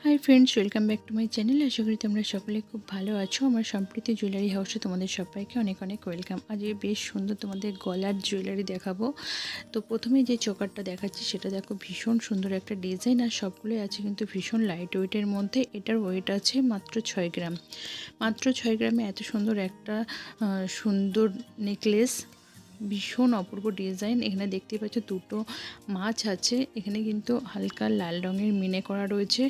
High friends, welcome back to my channel. আশা করি তোমরা সকলে খুব ভালো আছো। আমার সম্প্রীতি জুয়েলারি হাউসে তোমাদের সবাইকে অনেক অনেক ওয়েলকাম। আজ বেশ সুন্দর তোমাদের গলার জুয়েলারি দেখাবো। তো প্রথমে যে চোকারটা দেখাচ্ছি সেটা দেখো, ভীষণ সুন্দর একটা ডিজাইন, আর সবগুলোই আছে কিন্তু ভীষণ লাইট ওয়েটের মধ্যে। এটার ওয়েট আছে মাত্র 6 গ্রাম। মাত্র 6 গ্রামে এত সুন্দর একটা সুন্দর নেকলেস, ভীষণ অপূর্ব ডিজাইন। এখানে দেখতে পাচ্ছ দুটো মাছ আছে, এখানে কিন্তু হালকা লাল রঙের মিনে করা রয়েছে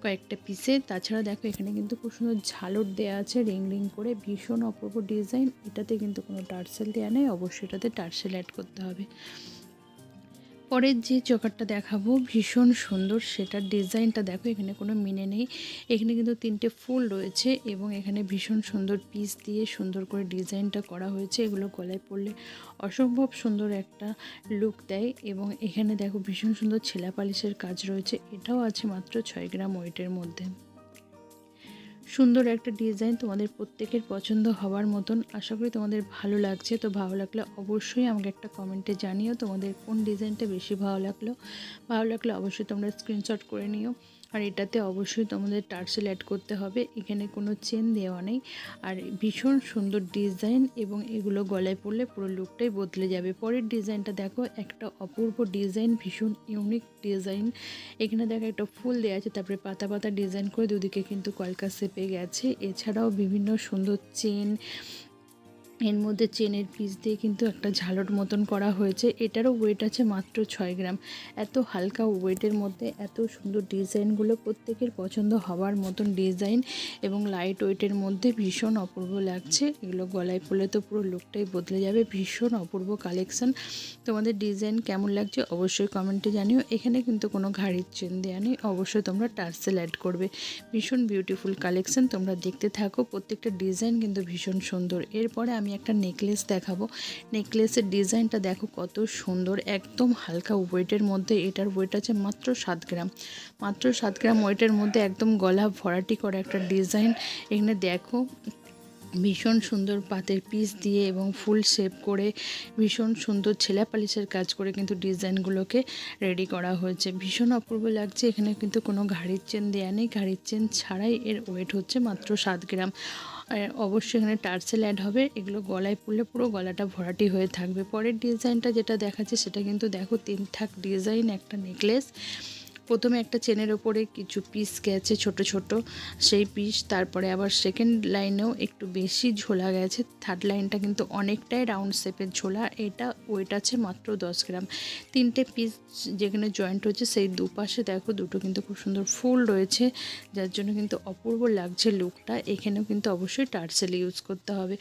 কয়েকটা পিসে। তাছাড়া দেখো এখানে কিন্তু খুব সুন্দর ঝালর দেওয়া আছে রিং রিং করে, ভীষণ অপূর্ব ডিজাইন। এটাতে কিন্তু কোনো টার্সেল দেওয়া নেই, অবশ্যই এটাতে টার্সেল অ্যাড করতে হবে। পরের যে চোকারটা দেখাবো ভীষণ সুন্দর, সেটার ডিজাইনটা দেখো, এখানে কোনো মিনে নেই, এখানে কিন্তু 3টে ফুল রয়েছে এবং এখানে ভীষণ সুন্দর পিস দিয়ে সুন্দর করে ডিজাইনটা করা হয়েছে। এগুলো গলায় পরলে অসম্ভব সুন্দর একটা লুক দেয়। এবং এখানে দেখো ভীষণ সুন্দর ছেলা পালিশের কাজ রয়েছে। এটাও আছে মাত্র 6 গ্রাম ওয়েটের মধ্যে। সুন্দর একটা ডিজাইন, তোমাদের প্রত্যেকের পছন্দ হওয়ার মতন। আশা করি তোমাদের ভালো লাগছে। তো ভালো লাগলে অবশ্যই আমাকে একটা কমেন্টে জানিও তোমাদের কোন ডিজাইনটা বেশি ভালো লাগলো। ভালো লাগলে অবশ্যই তোমরা স্ক্রিনশট করে নিও। আর এটাতে অবশ্যই তোমাদের টার্সেল অ্যাড করতে হবে, এখানে কোনো চেন দেওয়া নেই। আর ভীষণ সুন্দর ডিজাইন, এবং এগুলো গলায় পরলে পুরো লুকটাই বদলে যাবে। পরের ডিজাইনটা দেখো, একটা অপূর্ব ডিজাইন, ভীষণ ইউনিক ডিজাইন। এখানে দেখো একটা ফুল দেওয়া আছে, তারপরে পাতা পাতা ডিজাইন করে দুদিকে কিন্তু কলকা শেপে গেছে। এছাড়াও বিভিন্ন সুন্দর চেন, এর মধ্যে চেনের পিস দিয়ে কিন্তু একটা ঝালর মতন করা হয়েছে। এটারও ওয়েট আছে মাত্র 6 গ্রাম। এত হালকা ওয়েটের মধ্যে এত সুন্দর ডিজাইনগুলো প্রত্যেকের পছন্দ হওয়ার মতন ডিজাইন, এবং লাইট ওয়েটের মধ্যে ভীষণ অপূর্ব লাগছে। এগুলো গলায় পরলে তো পুরো লুকটাই বদলে যাবে। ভীষণ অপূর্ব কালেকশন। তোমাদের ডিজাইন কেমন লাগছে অবশ্যই কমেন্টে জানিও। এখানে কিন্তু কোনো ঘাড়ির চেন দেওয়া নেই, অবশ্যই তোমরা টার্সেল অ্যাড করবে। ভীষণ বিউটিফুল কালেকশন, তোমরা দেখতে থাকো। প্রত্যেকটা ডিজাইন কিন্তু ভীষণ সুন্দর। এরপরে আমি একটা নেকলেস দেখাবো। নেকলেসের ডিজাইনটা দেখো কত সুন্দর, একদম হালকা ওয়েটের মধ্যে। এটার ওয়েট আছে মাত্র 7 গ্রাম। মাত্র 7 গ্রাম ওয়েটের মধ্যে একদম গলা ভরাটি করে একটা ডিজাইন। এখানে দেখো ভীষণ সুন্দর পাতের পিস দিয়ে এবং ফুল শেপ করে ভীষণ সুন্দর ছেলা পালিশের কাজ করে কিন্তু ডিজাইনগুলোকে রেডি করা হয়েছে। ভীষণ অপূর্ব লাগছে। এখানে কিন্তু কোনো ঘাড়ির চেন দেওয়া নেই, ঘাড়ির চেন ছাড়াই এর ওয়েট হচ্ছে মাত্র 7 গ্রাম। অবশ্যই এখানে টার্সেল অ্যাড হবে। এগুলো গলায় পরলে পুরো গলাটা ভরাটি হয়ে থাকবে। পরের ডিজাইনটা যেটা দেখাচ্ছে সেটা কিন্তু দেখো 3 থাক ডিজাইন একটা নেকলেস। প্রথমে একটা চেনের ওপরে কিছু পিস গেছে ছোট ছোট, সেই পিস, তারপরে আবার সেকেন্ড লাইনেও একটু বেশি ঝোলা গেছে, থার্ড লাইনটা কিন্তু অনেকটাই রাউন্ড শেপের ঝোলা। এটা ওয়েট আছে মাত্র 10 গ্রাম। 3টে পিস যেখানে জয়েন্ট হচ্ছে সেই দুপাশে দেখো দুটো কিন্তু খুব সুন্দর ফুল রয়েছে, যার জন্য কিন্তু অপূর্ব লাগছে লুকটা। এখানেও কিন্তু অবশ্যই টার্সেল ইউজ করতে হবে।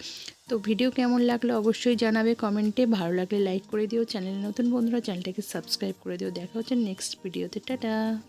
তো ভিডিও কেমন লাগলো অবশ্যই জানাবে কমেন্টে। ভালো লাগলে লাইক করে দিও, চ্যানেলে নতুন বন্ধুরা চ্যানেলটাকে সাবস্ক্রাইব করে দিও। দেখা হচ্ছে নেক্সট ভিডিওতে। টাটা।